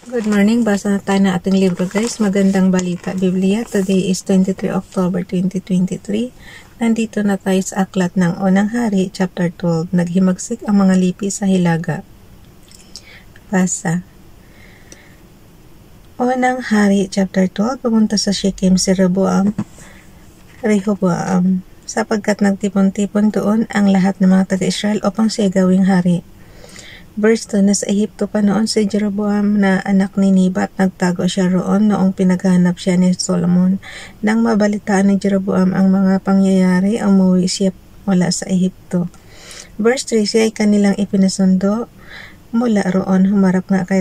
Good morning. Basa na tayo ng ating libro, guys. Magandang balita, Biblia. Today is 23 October 2023. Nandito na tayo sa aklat ng Unang Hari, chapter 12. Naghimagsik ang mga lipi sa hilaga. Basa. Unang Hari, chapter 12. Pumunta sa Shechem si Rehoboam, sapagkat nagtipon-tipon doon ang lahat ng mga taga-Israel upang siya gawing hari. Verse 2, nasa Ehipto pa noon si Jeroboam na anak ni Nebat. Nagtago siya roon noong pinaghanap siya ni Solomon. Nang mabalitaan ni Jeroboam ang mga pangyayari, umuwi siya mula sa Ehipto. Verse 3, siya ay kanilang ipinasundo. Mula roon, humarap nga kay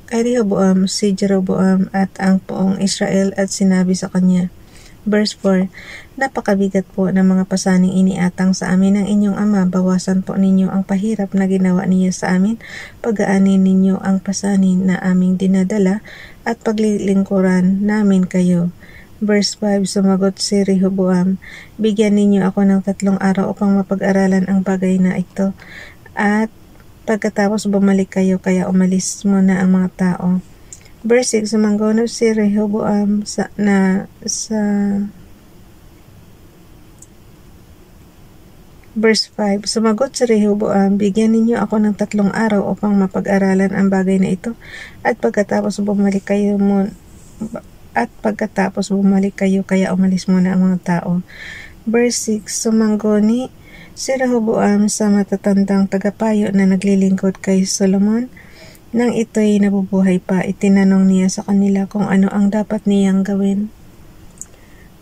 Rehoboam si Jeroboam at ang buong Israel at sinabi sa kanya. Verse 4, napakabigat po ng mga pasaning iniatang sa amin ng inyong ama. Bawasan po ninyo ang pahirap na ginawa niya sa amin. Pagaanin ninyo ang pasanin na aming dinadala at paglilingkuran namin kayo. Verse 5, sumagot si Rehoboam, bigyan ninyo ako ng 3 araw upang mapag-aralan ang bagay na ito. At pagkatapos bumalik kayo, kaya umalis muna ang mga tao. Verse 6, sumanggono si Rehoboam Verse 5, sumagot si Rehoboam, bigyan ninyo ako ng 3 araw upang mapag-aralan ang bagay na ito, at pagkatapos bumalik kayo, kaya umalis muna ang mga tao. Verse 6, sumanggoni si Rehoboam sa matatandang tagapayo na naglilingkod kay Solomon. Nang ito'y nabubuhay pa, itinanong niya sa kanila kung ano ang dapat niyang gawin.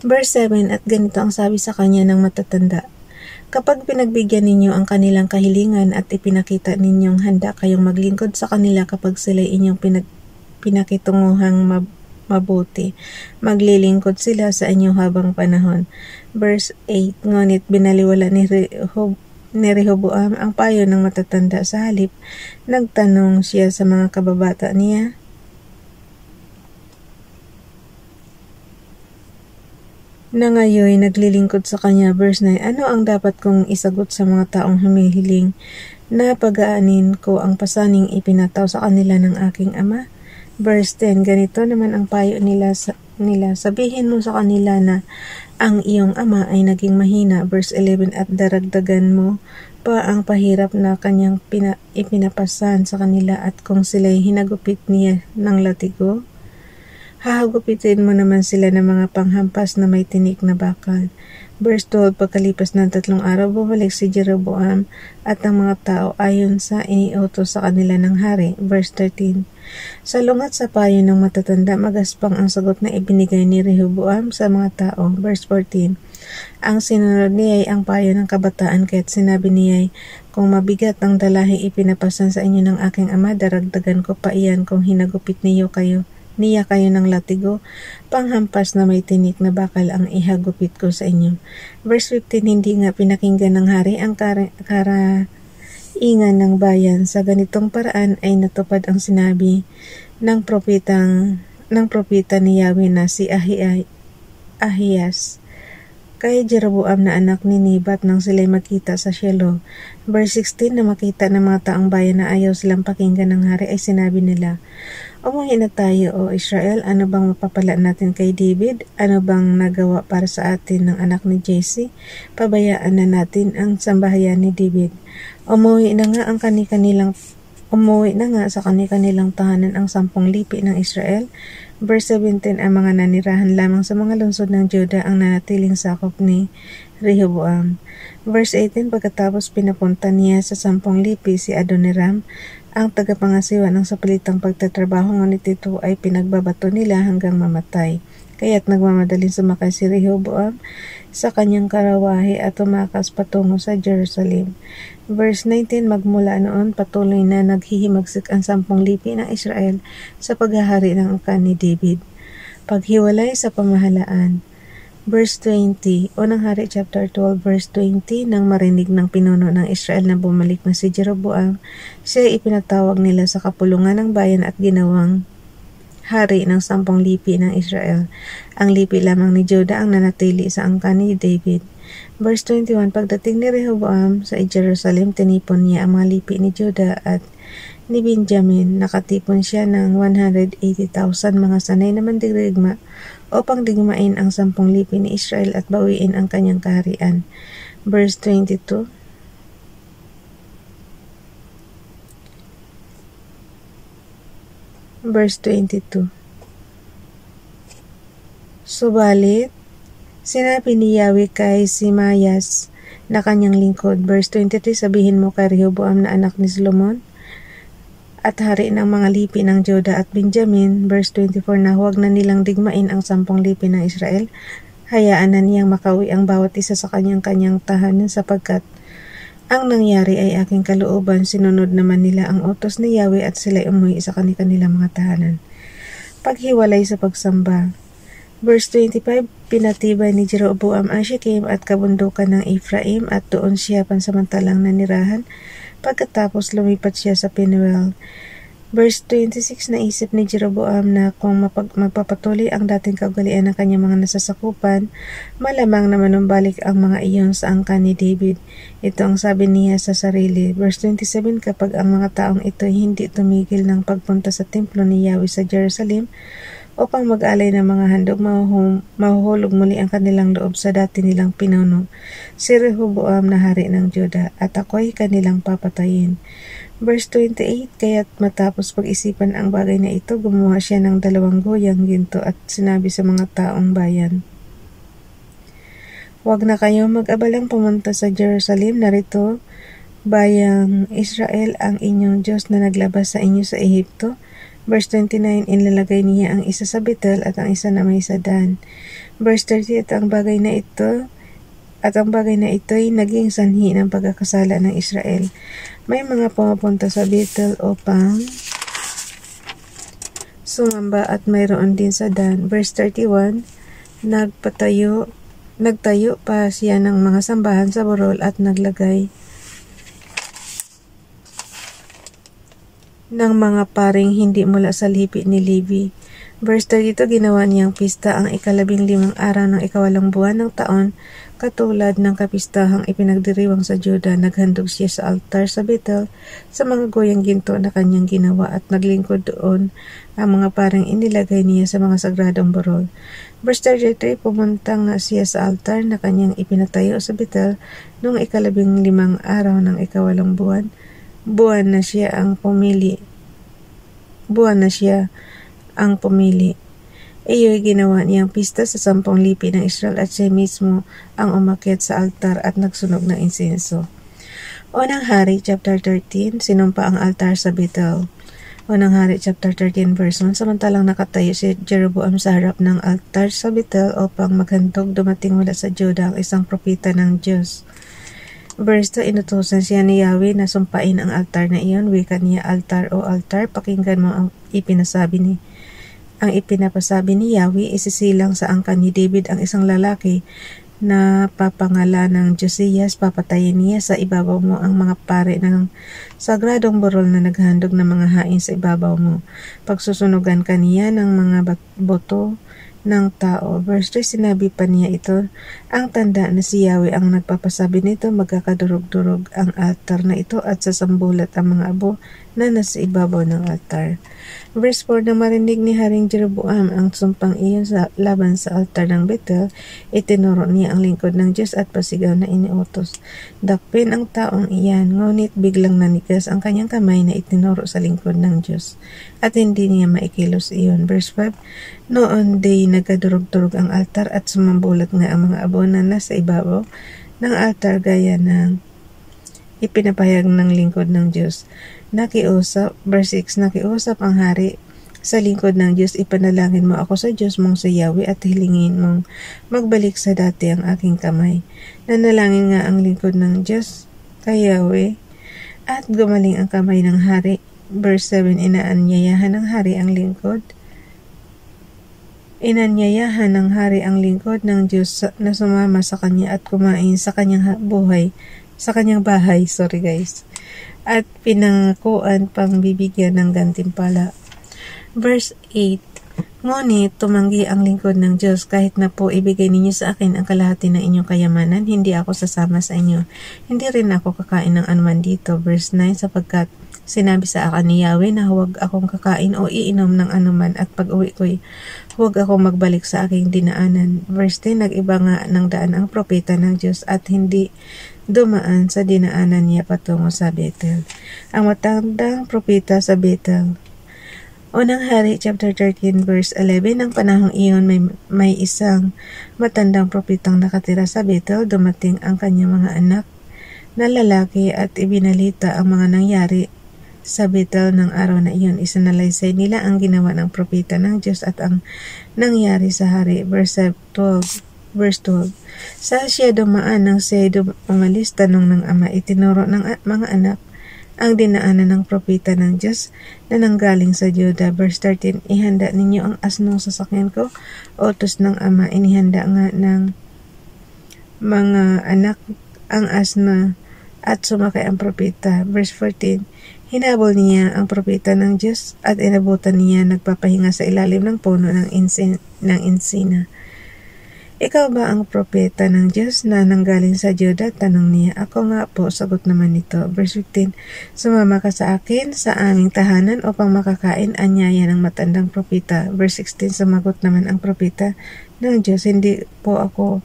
Verse 7, at ganito ang sabi sa kanya ng matatanda, kapag pinagbigyan ninyo ang kanilang kahilingan at ipinakita ninyong handa kayong maglingkod sa kanila kapag sila'y inyong pinakitunguhang mabuti, maglilingkod sila sa inyo habang panahon. Verse 8, ngunit binaliwala ni Rehoboam ang payo ng matatanda. Sa halip, nagtanong siya sa mga kababata niya, na ngayoy naglilingkod sa kanya. Verse 9, ano ang dapat kong isagot sa mga taong humihiling na pag-aanin ko ang pasaning ipinataw sa kanila ng aking ama? Verse 10, ganito naman ang payo nila, sabihin mo sa kanila na ang iyong ama ay naging mahina. Verse 11, at daragdagan mo pa ang pahirap na kanyang ipinapasan sa kanila, at kung sila'y hinagupit niya ng latigo, hahagupitin mo naman sila ng mga panghampas na may tinik na bakal. Verse 12, pagkalipas ng 3 araw, bumalik si Jeroboam at ang mga tao ayon sa iniutos sa kanila ng hari. Verse 13, salungat sa payo ng matatanda, magaspang ang sagot na ibinigay ni Rehoboam sa mga tao. Verse 14, ang sinunod niya ay ang payo ng kabataan, kaya't sinabi niya, kung mabigat ang dalahi ipinapasan sa inyo ng aking ama, daragdagan ko pa iyan kung hinagupit niya kayo ng latigo, panghampas na may tinik na bakal ang ihagupit ko sa inyo. Verse 15, hindi nga pinakinggan ng hari ang karaingan ng bayan. Sa ganitong paraan ay natupad ang sinabi ng propeta ni Yahweh na si Ahiyas kay Jeroboam na anak ni Nebat nang sila'y makita sa Shiloh. Verse 16, na makita ng mga taong bayan na ayaw silang pakinggan ng hari, ay sinabi nila, umuwi na tayo, O Israel. Ano bang mapapala natin kay David? Ano bang nagawa para sa atin ng anak ni Jesse? Pabayaan na natin ang sambahayan ni David. Umuwi na nga sa kanilang tahanan ang 10 lipi ng Israel. Verse 17, ang mga nanirahan lamang sa mga lungsod ng Juda ang nanatiling sakop ni Rehoboam. Verse 18, pagkatapos pinapunta niya sa 10 lipi si Adoniram, ang tagapangasiwa ng sapilitang pagtatrabaho, ngunit ito ay pinagbabato nila hanggang mamatay. Kaya't nagmamadaling sumakay si Rehoboam sa kanyang karawahe at tumakas patungo sa Jerusalem. Verse 19, magmula noon patuloy na naghihimagsik ang 10 lipi ng Israel sa paghahari ng angkan ni David. Paghiwalay sa pamahalaan. Verse 20, Unang Hari chapter 12 verse 20, nang marinig ng pinuno ng Israel na bumalik na si Jeroboam, siya ipinatawag nila sa kapulungan ng bayan at ginawang hari ng 10 lipi ng Israel. Ang lipi lamang ni Juda ang nanatili sa angkan ni David. Verse 21, pagdating ni Rehoboam sa Jerusalem, tinipon niya ang mga lipi ni Juda at ni Benjamin. Nakatipon siya ng 180,000 mga sanay na mandirigma upang digmain ang 10 lipi ni Israel at bawiin ang kanyang kaharian. Verse 22. Verse 22. Subalit, sinabi ni Yahweh kay Simayas na kanyang lingkod. Verse 23, sabihin mo kay Rehoboam na anak ni Solomon at hari ng mga lipi ng Juda at Benjamin. Verse 24, na huwag na nilang digmain ang 10 lipi ng Israel. Hayaan na niyang makauwi ang bawat isa sa kanyang tahanan sapagkat ang nangyari ay aking kalooban. Sinunod naman nila ang utos ni Yahweh at sila'y umuwi sa kanilang mga tahanan. Paghiwalay sa pagsamba. Verse 25, pinatibay ni Jeroboam ang Shechem at kabundukan ng Ephraim at doon siya pansamantalang nanirahan pagkatapos lumipat siya sa Penuel. Verse 26, naisip ni Jeroboam na kung magpapatuloy ang dating kaugalian ng kanyang mga nasasakupan, malamang na manumbalik ang mga iyon sa angkan ni David. Ito ang sabi niya sa sarili. Verse 27, kapag ang mga taong ito hindi tumigil ng pagpunta sa templo ni Yahweh sa Jerusalem, upang mag-alay ng mga handog, mahuhulog muli ang kanilang loob sa dati nilang pinuno, si Rehoboam na hari ng Juda, at ako'y kanilang papatayin. Verse 28, kaya't matapos pag-isipan ang bagay na ito, gumawa siya ng 2 goyang ginto at sinabi sa mga taong bayan, huwag na kayo mag-abalang pumunta sa Jerusalem, narito, bayang Israel ang inyong Diyos na naglabas sa inyo sa Ehipto. Verse 29, inlalagay niya ang isa sa Bethel at ang isa naman sa Dan. Verse 30, at ang bagay na ito ay naging sanhi ng pagkakasala ng Israel. May mga pumapunta sa Bethel upang sumamba at mayroon din sa Dan. Verse 31, nagtayo pa siya ng mga sambahan sa burol at naglagay ng mga paring hindi mula sa lipi ni Levi. Verse 32, ginawa niyang pista ang 15 araw ng 8 buwan ng taon, katulad ng kapistahang ipinagdiriwang sa Juda. Naghandog siya sa altar sa Bethel sa mga goyang ginto na kanyang ginawa at naglingkod doon. Ang mga paring inilagay niya sa mga sagradong burol. Verse 33, pumuntang na siya sa altar na kanyang ipinatayo sa Bethel noong 15 araw ng 8 buwan. Buwan na siya ang pumili. Iyo'y ginawa niyang pista sa 10 lipi ng Israel at siya mismo ang umakyat sa altar at nagsunog ng insenso. Unang Hari, chapter 13, sinumpa ang altar sa Bethel. Unang Hari, chapter 13, verse 1, samantalang nakatayo si Jeroboam sa harap ng altar sa Bethel upang maghandog, dumating mula sa Juda ang isang propeta ng Diyos. Verse 2, inutusan siya ni Yahweh na sumpain ang altar na iyon. Wika niya, altar o altar, pakinggan mo ang ipinapasabi ni Yahweh, isisilang sa angkan ni David ang isang lalaki na papangalan ng Josias. Papatayin niya sa ibabaw mo ang mga pare ng sagradong burol na naghandog ng mga hain sa ibabaw mo. Pagsusunugan ka niya ng mga boto ng tao. Verse 3, sinabi pa niya ito, ang tanda na si Yahweh ang nagpapasabi nito, magkakadurog-durog ang altar na ito at sasambulat ang mga abo na nasa ibabaw ng altar. Verse 4, na marinig ni Haring Jeroboam ang sumpang iyon laban sa altar ng Bethel, itinuro niya ang lingkod ng Diyos at pasigaw na iniutos. Dakpin ang taong iyan, ngunit biglang nanigas ang kanyang kamay na itinuro sa lingkod ng Diyos at hindi niya maikilos iyon. Verse 5, noon day nagkadurog-durog ang altar at sumambulat nga ang mga abo na nasa ibabaw ng altar gaya ng ipinapahayag ng lingkod ng Diyos. Verse 6, nakiusap ang hari sa lingkod ng Diyos, ipanalangin mo ako sa Diyos mong sa Yahweh at hilingin mong magbalik sa dati ang aking kamay. Nanalangin nga ang lingkod ng Diyos kay Yahweh at gumaling ang kamay ng hari. Verse 7, inanyayahan ng hari ang lingkod ng Diyos na sumama sa kanya at kumain sa kanyang bahay, at pinangakuan pang bibigyan ng gantimpala. Verse 8, ngunit tumanggi ang lingkod ng Diyos, kahit na po ibigay ninyo sa akin ang kalahati ng inyong kayamanan, hindi ako sasama sa inyo, hindi rin ako kakain ng anuman dito. Verse 9, sapagkat Sinabi sa akin ni Yahweh na huwag akong kakain o iinom ng anuman at pag-uwi ko'y huwag akong magbalik sa aking dinaanan. Verse 10, nag-iba nga ng daan ang propeta ng Diyos at hindi dumaan sa dinaanan niya patungo sa Bethel. Ang matandang propeta sa Bethel. Unang Hari, chapter 13, verse 11, ng panahong iyon may isang matandang propetang nakatira sa Bethel. Dumating ang kanyang mga anak na lalaki at ibinalita ang mga nangyari sa Bethel ng araw na iyon. Isinalaysay nila ang ginawa ng propeta ng Diyos at ang nangyari sa hari. Verse 12. Sa siya dumaan nang siya umalis, tanong ng ama, itinuro ng mga anak ang dinaanan ng propeta ng Diyos na nanggaling sa Juda. Verse 13, ihanda ninyo ang asnong sasakyan ko. Utos ng ama, inihanda nga ng mga anak ang asna at sumakay ang propeta. Verse 14, hinabol niya ang propeta ng Diyos at inabutan niya nagpapahinga sa ilalim ng puno ng insina. Ikaw ba ang propeta ng Diyos na nanggaling sa Juda? Tanong niya. Ako nga po, sagot naman nito. Verse 15, sumama ka sa akin sa aming tahanan upang makakain anyaya ng matandang propeta. Verse 16, sumagot naman ang propeta ng Diyos, hindi po ako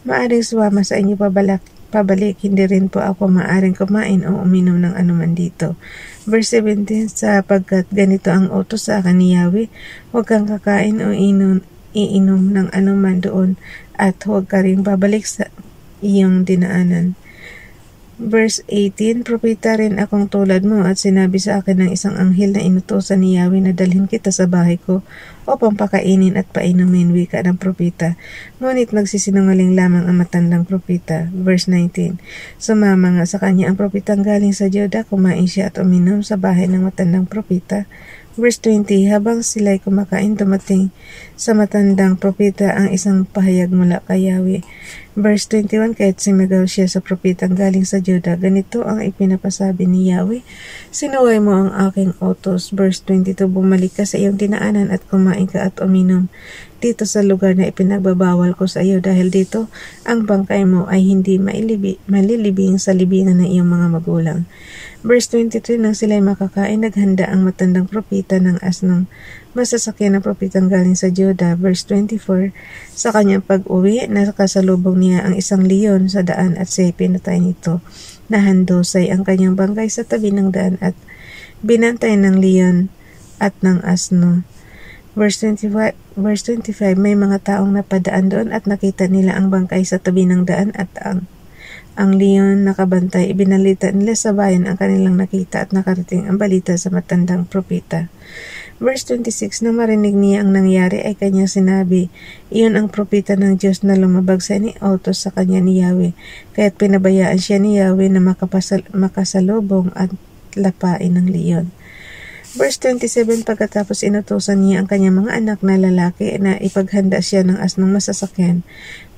maaring sumama sa inyo pabalik, hindi rin po ako maaring kumain o uminom ng anuman dito. Verse 17, sapagkat ganito ang utos sa akin ni Yahweh, huwag kang kakain o iinom ng anuman doon at huwag ka rin babalik sa iyong dinaanan. Verse 18, propeta rin akong tulad mo at sinabi sa akin ng isang anghel na inutusan ni Yahweh na dalhin kita sa bahay ko upang pakainin at painumin, wika ng propeta. Ngunit nagsisinungaling lamang ang matandang propeta. Verse 19, sumama nga sa kanya ang propetang galing sa Juda, kumain siya at uminom sa bahay ng matandang propeta. Verse 20, habang sila'y kumakain, dumating sa matandang propeta ang isang pahayag mula kay Yahweh. Verse 21, kahit sumigaw siya sa propetang galing sa Juda, ganito ang ipinapasabi ni Yahweh, sinuway mo ang aking utos. Verse 22, bumalik ka sa iyong dinaanan at kumain ka at uminom dito sa lugar na ipinagbabawal ko sa iyo, dahil dito ang bangkay mo ay hindi malilibing sa libingan ng iyong mga magulang. Verse 23, nang sila'y makakain, naghanda ang matandang propeta ng asnong masasakyan ng propetang galing sa Juda. Verse 24, sa kanyang pag-uwi, nakasalubong niya ang isang leon sa daan at siya'y pinatay nito. Nahandosay ang kanyang bangkay sa tabi ng daan at binantay ng leon at ng asno. Verse 25, may mga taong napadaan doon at nakita nila ang bangkay sa tabi ng daan at ang leon nakabantay. Ibinalita nila sa bayan ang kanilang nakita at nakarating ang balita sa matandang propeta. Verse 26, nang marinig niya ang nangyari ay kanyang sinabi, iyon ang propeta ng Diyos na lumabag sa iniutos sa kanya ni Yahweh. Kaya't pinabayaan siya ni Yahweh na makasalubong at lapain ng leon. Verse 27, pagkatapos inutusan niya ang kanyang mga anak na lalaki na ipaghanda siya ng asnong masasakyan.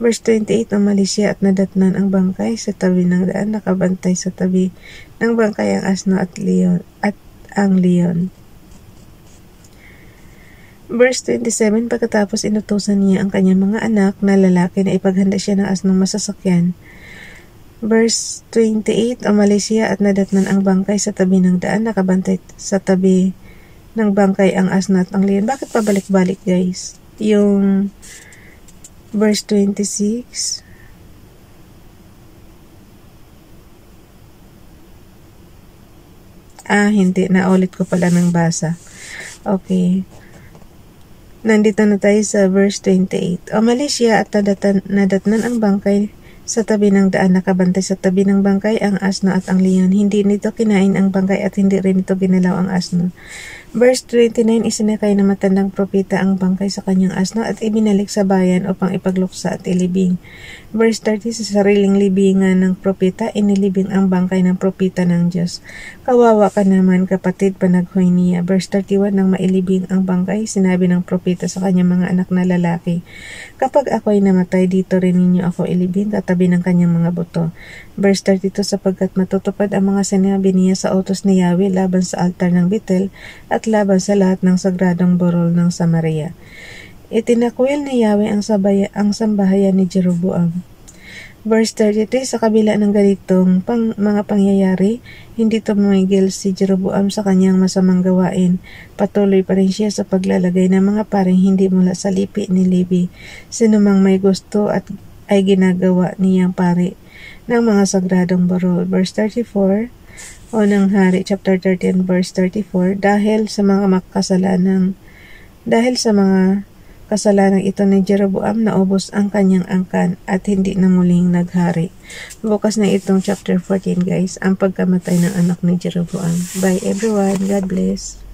Verse 28, umalis siya at nadatnan ang bangkay sa tabi ng daan, nakabantay sa tabi ng bangkay ang asno at ang leon. Verse 27, pagkatapos inutusan niya ang kanyang mga anak na lalaki na ipaghanda siya ng asnong masasakyan. Verse 28, umalis siya at nadatnan ang bangkay sa tabi ng daan, nakabantay sa tabi ng bangkay ang asno at ang leon. Bakit pabalik-balik, guys? Yung verse 26, hindi, naulit ko pala ng basa. Okay. Nandito na tayo sa verse 28. Umalis siya at nadatnan ang bangkay sa tabi ng daan, nakabantay sa tabi ng bangkay ang asno at ang leon. Hindi nito kinain ang bangkay at hindi rin ito ginalaw ang asno. Verse 29, isinakay na matandang propeta ang bangkay sa kanyang asno at ibinalik sa bayan upang ipagluksa at ilibing. Verse 30, sa sariling libingan ng propeta, inilibing ang bangkay ng propeta ng Diyos. Kawawa ka naman, kapatid, panaghoy niya. Verse 31, nang mailibing ang bangkay, sinabi ng propeta sa kanyang mga anak na lalaki, kapag ako'y namatay, dito rin ninyo ako ilibing, katabi ng kanyang mga buto. Verse 32, sapagkat matutupad ang mga sinabi niya sa utos ni Yahweh laban sa altar ng Bethel at laban sa lahat ng sagradong burol ng Samaria. Itinakwil ni Yahweh ang sambahayan ni Jeroboam. Verse 33, sa kabila ng ganitong mga pangyayari, hindi tumigil si Jeroboam sa kanyang masamang gawain. Patuloy pa rin siya sa paglalagay ng mga paring hindi mula sa lipi ni Levi. Sinumang may gusto at ay ginagawa niyang pari ng mga sagradong barol. Verse 34, Unang Hari, chapter 13, verse 34, dahil sa mga kasalanan ito ni Jeroboam, naubos ang kanyang angkan at hindi na muling naghari. Bukas na itong chapter 14 guys, ang pagkamatay ng anak ni Jeroboam. Bye everyone, God bless.